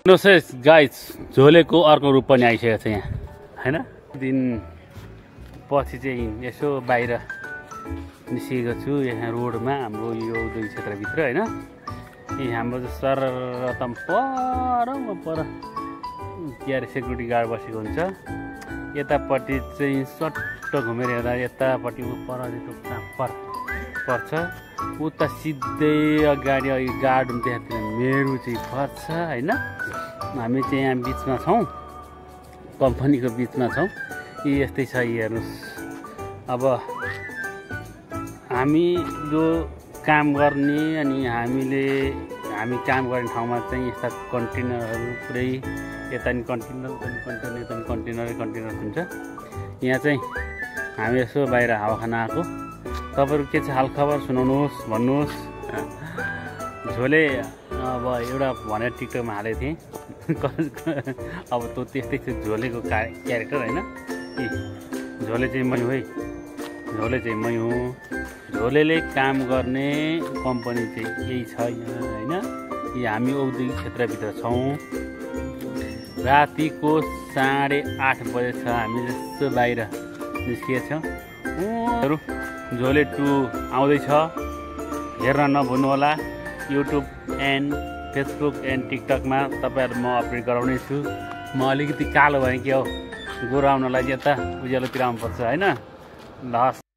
Guys झोलेको अर्को रूप पनि आइसकेको छ यहाँ हैन। दिन पछि चाहिँ यसो बाहिर निस्केको छु यहाँ रोडमा हाम्रो यो औद्योगिक क्षेत्रभित्र हैन। यी हाम्रो सररतम पर के अरे सेक्युरिटी गार्ड बसेको हुन्छ। यतापट्टि चाहिँ सट्ट घुमेर हेर्दा यतापट्टि पर पर्छ उता सिधै अगाडि गार्ड हुन्छ त्यहाँतिर मेरो चाहिँ पर्छ हैन। हामी चाहिँ यहाँ बिचमा छौँ, कम्पनीको बिचमा छौँ। यस्तै छ हेर्नुहोस्। अब हामी जो काम गर्ने अनि हामी काम गर्ने ठाउँमा चाहिँ यस्ता कन्टेनरहरू पुरै यता नि कन्टेनर यता नि कन्टेनर हुन्छ। यहाँ चाहिँ हामी यसो बाहिर हावा खान आएको। तपाईँहरू के छ हालखबर सुनाउनुहोस्, भन्नुहोस्। झोले अब एउटा भनेर टिकटकमा हालेको थिएँ। अब त त्यस्तै थियो झोलेको क्यारेक्टर होइन। झोले चाहिँ मै हो है, झोले चाहिँ मै हो। झोलेले काम गर्ने कम्पनी चाहिँ यही छ यहाँ होइन। हामी औद्योगिक क्षेत्रभित्र छौँ। रातिको 8:30 बजे छ। हामी जस्तो बाहिर निस्किएको छौँ। झोले 2 आउँदैछ, हेर्न नभुल्नुहोला। युट्युब एन्ड फेसबुक एन्ड टिकटकमा तपाईँहरू म अपडेट गराउने छु। म अलिकति कालो भएँ कि हो, गोरो आउनलाई यता उज्यालोतिर आउनुपर्छ होइन। ल।